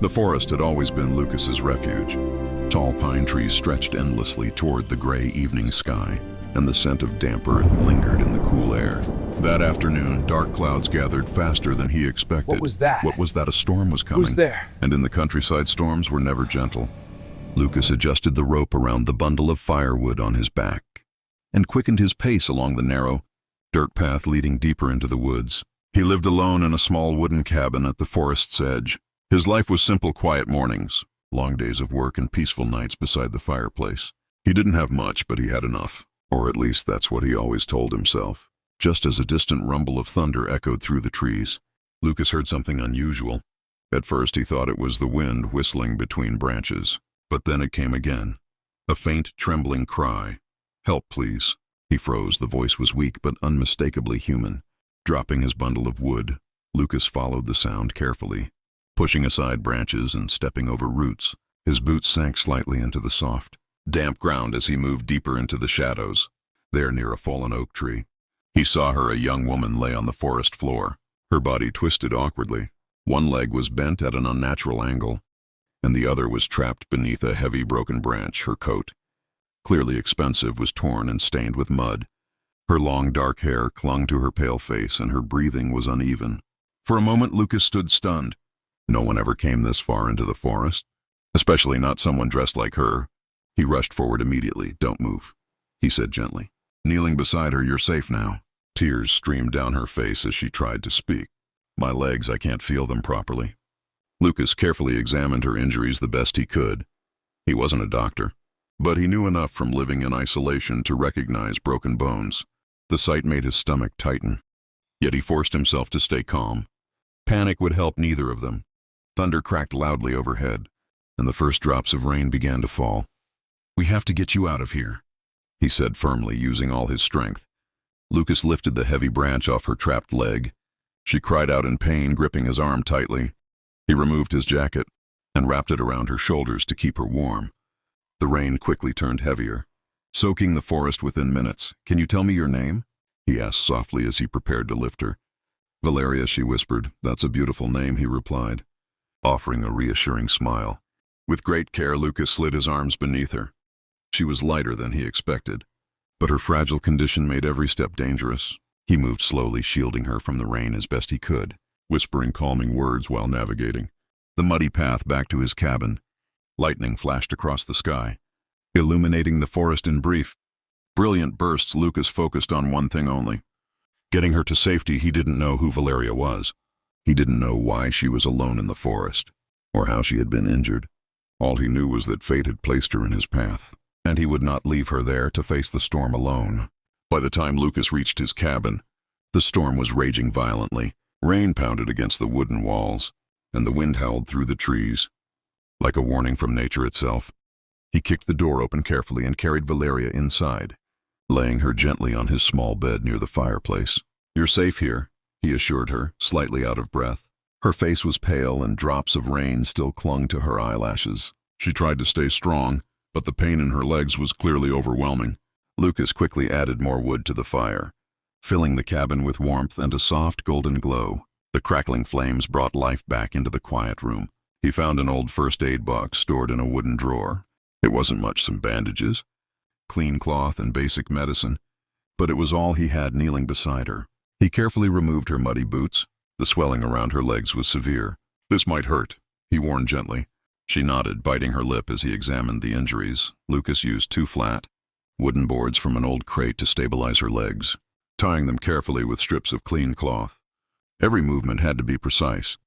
The forest had always been Lucas's refuge. Tall pine trees stretched endlessly toward the gray evening sky, and the scent of damp earth lingered in the cool air. That afternoon, dark clouds gathered faster than he expected. What was that? What was that? A storm was coming. Who's there? And in the countryside, storms were never gentle. Lucas adjusted the rope around the bundle of firewood on his back and quickened his pace along the narrow, dirt path leading deeper into the woods. He lived alone in a small wooden cabin at the forest's edge. His life was simple, quiet mornings, long days of work, and peaceful nights beside the fireplace. He didn't have much, but he had enough. Or at least that's what he always told himself. Just as a distant rumble of thunder echoed through the trees, Lucas heard something unusual. At first he thought it was the wind whistling between branches, but then it came again. A faint, trembling cry. "Help, please." He froze. The voice was weak but unmistakably human. Dropping his bundle of wood, Lucas followed the sound carefully. Pushing aside branches and stepping over roots, his boots sank slightly into the soft, damp ground as he moved deeper into the shadows. There, near a fallen oak tree, he saw her. A young woman lay on the forest floor, her body twisted awkwardly. One leg was bent at an unnatural angle, and the other was trapped beneath a heavy broken branch. Her coat, clearly expensive, was torn and stained with mud. Her long dark hair clung to her pale face, and her breathing was uneven. For a moment Lucas stood stunned. No one ever came this far into the forest, especially not someone dressed like her. He rushed forward immediately. "Don't move," he said gently. Kneeling beside her, "You're safe now." Tears streamed down her face as she tried to speak. "My legs, I can't feel them properly." Lucas carefully examined her injuries the best he could. He wasn't a doctor, but he knew enough from living in isolation to recognize broken bones. The sight made his stomach tighten, yet he forced himself to stay calm. Panic would help neither of them. Thunder cracked loudly overhead, and the first drops of rain began to fall. "We have to get you out of here," he said firmly, using all his strength. Lucas lifted the heavy branch off her trapped leg. She cried out in pain, gripping his arm tightly. He removed his jacket and wrapped it around her shoulders to keep her warm. The rain quickly turned heavier, soaking the forest within minutes. "Can you tell me your name?" he asked softly as he prepared to lift her. "Valeria," she whispered. "That's a beautiful name," he replied, offering a reassuring smile. With great care, Lucas slid his arms beneath her. She was lighter than he expected, but her fragile condition made every step dangerous. He moved slowly, shielding her from the rain as best he could, whispering calming words while navigating the muddy path back to his cabin. Lightning flashed across the sky, illuminating the forest in brief, brilliant bursts. Lucas focused on one thing only: getting her to safety. He didn't know who Valeria was. He didn't know why she was alone in the forest, or how she had been injured. All he knew was that fate had placed her in his path, and he would not leave her there to face the storm alone. By the time Lucas reached his cabin, the storm was raging violently. Rain pounded against the wooden walls, and the wind howled through the trees, like a warning from nature itself. He kicked the door open carefully and carried Valeria inside, laying her gently on his small bed near the fireplace. "You're safe here," he assured her, slightly out of breath. Her face was pale, and drops of rain still clung to her eyelashes. She tried to stay strong, but the pain in her legs was clearly overwhelming. Lucas quickly added more wood to the fire, filling the cabin with warmth and a soft golden glow. The crackling flames brought life back into the quiet room. He found an old first aid box stored in a wooden drawer. It wasn't much, some bandages, clean cloth, and basic medicine, but it was all he had. Kneeling beside her, he carefully removed her muddy boots. The swelling around her legs was severe. "This might hurt," he warned gently. She nodded, biting her lip as he examined the injuries. Lucas used 2 flat, wooden boards from an old crate to stabilize her legs, tying them carefully with strips of clean cloth. Every movement had to be precise.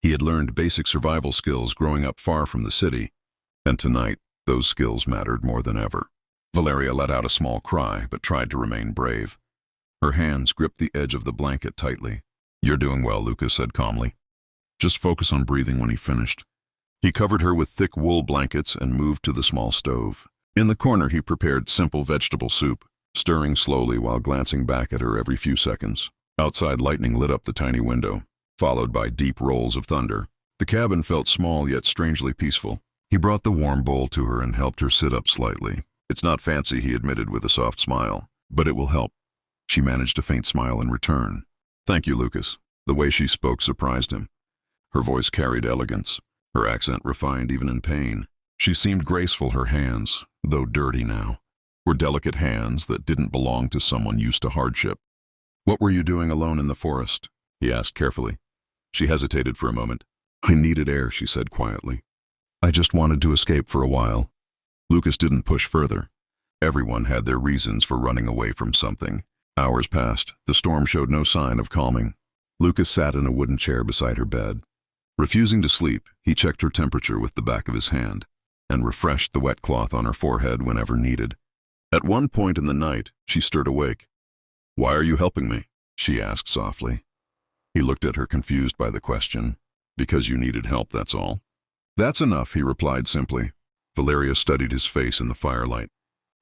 He had learned basic survival skills growing up far from the city, and tonight those skills mattered more than ever. Valeria let out a small cry, but tried to remain brave. Her hands gripped the edge of the blanket tightly. "You're doing well," Lucas said calmly. "Just focus on breathing." When he finished, he covered her with thick wool blankets and moved to the small stove. In the corner he prepared simple vegetable soup, stirring slowly while glancing back at her every few seconds. Outside, lightning lit up the tiny window, followed by deep rolls of thunder. The cabin felt small yet strangely peaceful. He brought the warm bowl to her and helped her sit up slightly. "It's not fancy," he admitted with a soft smile, "but it will help." She managed a faint smile in return. "Thank you, Lucas." The way she spoke surprised him. Her voice carried elegance. her accent refined even in pain. She seemed graceful. Her hands, though dirty now, were delicate hands that didn't belong to someone used to hardship. "What were you doing alone in the forest?" he asked carefully. She hesitated for a moment. "I needed air," she said quietly. "I just wanted to escape for a while." Lucas didn't push further. Everyone had their reasons for running away from something. Hours passed. The storm showed no sign of calming. Lucas sat in a wooden chair beside her bed. Refusing to sleep, he checked her temperature with the back of his hand and refreshed the wet cloth on her forehead whenever needed. At one point in the night, she stirred awake. "Why are you helping me?" she asked softly. He looked at her, confused by the question. "Because you needed help, that's all." "That's enough," he replied simply. Valeria studied his face in the firelight.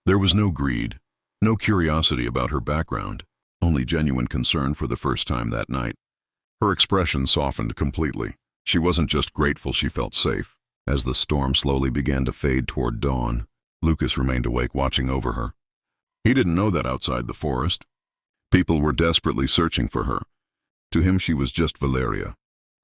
There was no greed, no curiosity about her background, only genuine concern for the first time that night. Her expression softened completely. She wasn't just grateful, she felt safe. As the storm slowly began to fade toward dawn, Lucas remained awake, watching over her. He didn't know that outside the forest, people were desperately searching for her. To him, she was just Valeria,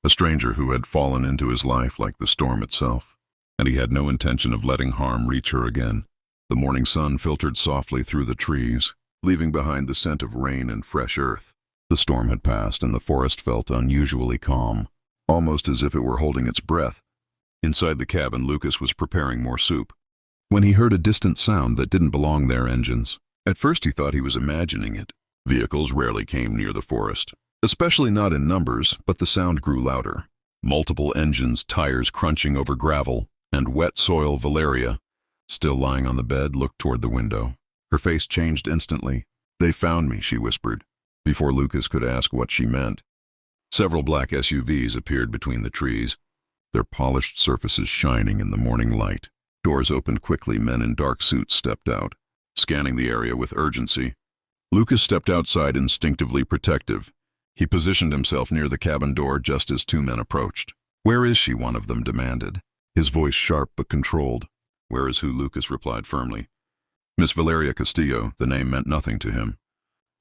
a stranger who had fallen into his life like the storm itself, and he had no intention of letting harm reach her again. The morning sun filtered softly through the trees, leaving behind the scent of rain and fresh earth. The storm had passed, and the forest felt unusually calm, almost as if it were holding its breath. Inside the cabin, Lucas was preparing more soup, when he heard a distant sound that didn't belong there. Engines. At first he thought he was imagining it. Vehicles rarely came near the forest, especially not in numbers, but the sound grew louder. Multiple engines, tires crunching over gravel, and wet soil. Valeria, still lying on the bed, looked toward the window. Her face changed instantly. "They found me," she whispered, before Lucas could ask what she meant. Several black SUVs appeared between the trees, their polished surfaces shining in the morning light. Doors opened quickly. Men in dark suits stepped out, scanning the area with urgency. Lucas stepped outside, instinctively protective. He positioned himself near the cabin door just as two men approached. "Where is she?" one of them demanded, his voice sharp but controlled. "Where is who?" Lucas replied firmly. "Miss Valeria Castillo." The name meant nothing to him.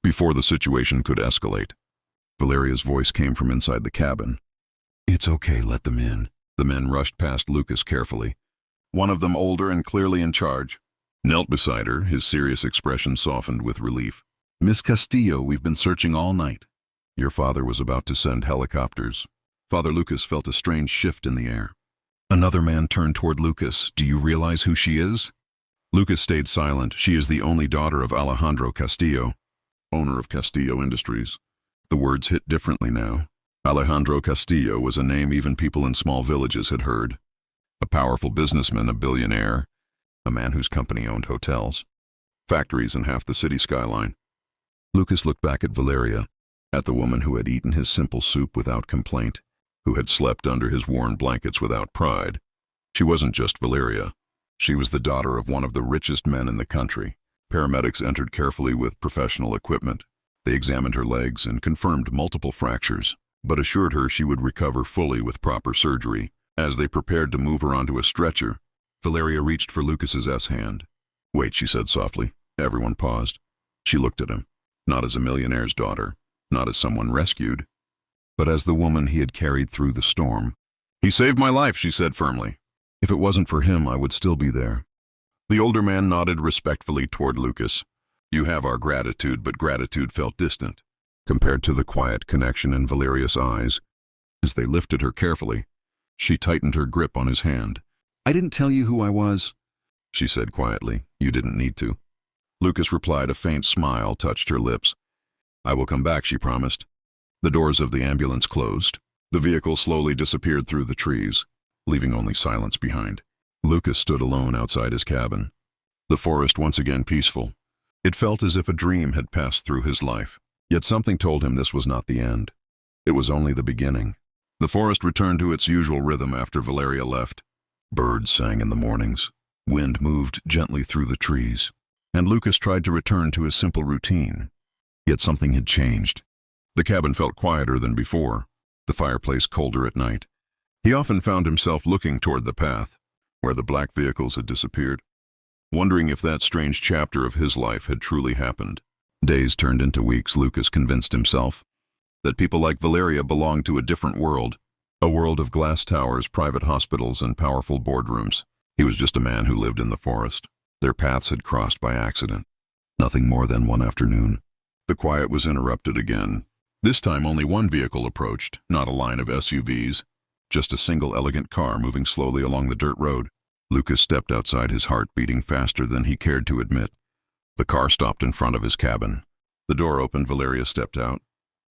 Before the situation could escalate, Valeria's voice came from inside the cabin. "It's okay, let them in." The men rushed past Lucas carefully. One of them, older and clearly in charge, knelt beside her, his serious expression softened with relief. "Miss Castillo, we've been searching all night. Your father was about to send helicopters." Father Lucas felt a strange shift in the air. Another man turned toward Lucas. "Do you realize who she is?" Lucas stayed silent. "She is the only daughter of Alejandro Castillo, owner of Castillo Industries." The words hit differently now. Alejandro Castillo was a name even people in small villages had heard. A powerful businessman, a billionaire, a man whose company owned hotels, factories, and half the city skyline. Lucas looked back at Valeria, at the woman who had eaten his simple soup without complaint, who had slept under his worn blankets without pride. She wasn't just Valeria. She was the daughter of one of the richest men in the country. Paramedics entered carefully with professional equipment. They examined her legs and confirmed multiple fractures, but assured her she would recover fully with proper surgery. As they prepared to move her onto a stretcher, Valeria reached for Lucas's hand. "Wait," she said softly. Everyone paused. She looked at him, not as a millionaire's daughter, not as someone rescued, but as the woman he had carried through the storm. "He saved my life," she said firmly. "If it wasn't for him, I would still be there." The older man nodded respectfully toward Lucas. "You have our gratitude," but gratitude felt distant compared to the quiet connection in Valeria's eyes. As they lifted her carefully, she tightened her grip on his hand. "I didn't tell you who I was," she said quietly. "You didn't need to." Lucas replied. A faint smile touched her lips. "I will come back," she promised. The doors of the ambulance closed. The vehicle slowly disappeared through the trees, leaving only silence behind. Lucas stood alone outside his cabin. The forest once again peaceful. It felt as if a dream had passed through his life. Yet something told him this was not the end. It was only the beginning. The forest returned to its usual rhythm after Valeria left. Birds sang in the mornings. Wind moved gently through the trees. And Lucas tried to return to his simple routine. Yet something had changed. The cabin felt quieter than before, the fireplace colder at night. He often found himself looking toward the path, where the black vehicles had disappeared, wondering if that strange chapter of his life had truly happened. Days turned into weeks. Lucas convinced himself that people like Valeria belonged to a different world, A world of glass towers, private hospitals, and powerful boardrooms. He was just a man who lived in the forest. Their paths had crossed by accident. Nothing more than one afternoon. The quiet was interrupted again. This time only one vehicle approached, not a line of SUVs. Just a single elegant car moving slowly along the dirt road. Lucas stepped outside, his heart beating faster than he cared to admit. The car stopped in front of his cabin. The door opened, Valeria stepped out.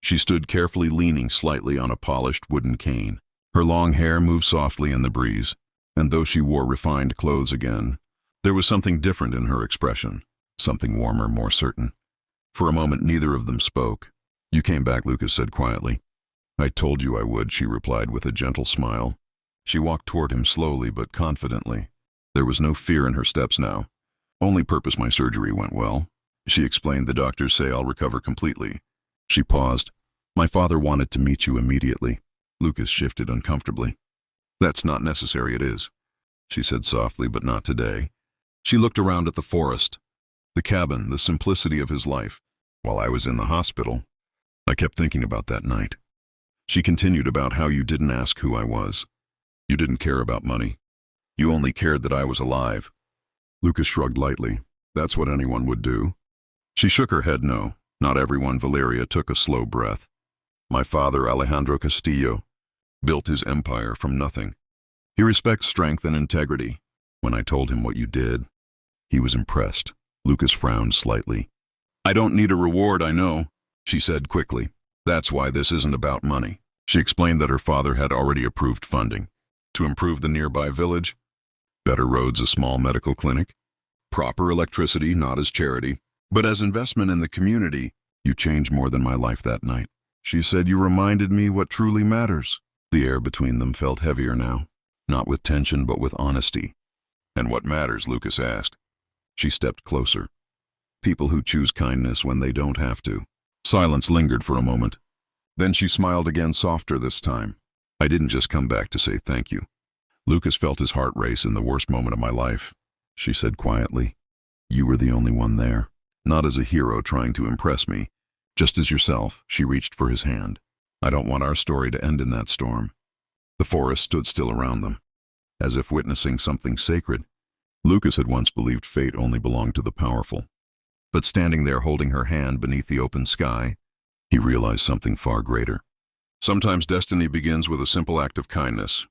She stood carefully, leaning slightly on a polished wooden cane. Her long hair moved softly in the breeze, and though she wore refined clothes again, there was something different in her expression, something warmer, more certain. For a moment neither of them spoke. "You came back," Lucas said quietly. "I told you I would," she replied with a gentle smile. She walked toward him slowly but confidently. There was no fear in her steps now. "Only purpose my surgery went well," she explained. "The doctors say I'll recover completely." She paused. "My father wanted to meet you immediately." Lucas shifted uncomfortably. "That's not necessary." "It is," she said softly, "but not today." She looked around at the forest, the cabin, the simplicity of his life. "While I was in the hospital, I kept thinking about that night." She continued, "About how you didn't ask who I was. You didn't care about money. You only cared that I was alive." Lucas shrugged lightly. "That's what anyone would do." She shook her head. "No, not everyone." Valeria took a slow breath. "My father, Alejandro Castillo, built his empire from nothing. He respects strength and integrity. When I told him what you did, he was impressed." Lucas frowned slightly. "I don't need a reward, I know," she said quickly. "That's why this isn't about money." She explained that her father had already approved funding to improve the nearby village, better roads, a small medical clinic, proper electricity, not as charity, but as investment in the community. "You changed more than my life that night," she said. "You reminded me what truly matters." The air between them felt heavier now, not with tension but with honesty. "And what matters?" Lucas asked. She stepped closer. "People who choose kindness when they don't have to." Silence lingered for a moment. Then she smiled again, softer this time. "I didn't just come back to say thank you." Lucas felt his heart race. "In the worst moment of my life," she said quietly, "you were the only one there. Not as a hero trying to impress me, just as yourself." She reached for his hand. "I don't want our story to end in that storm." The forest stood still around them, as if witnessing something sacred. Lucas had once believed fate only belonged to the powerful. But standing there holding her hand beneath the open sky, he realized something far greater. Sometimes destiny begins with a simple act of kindness,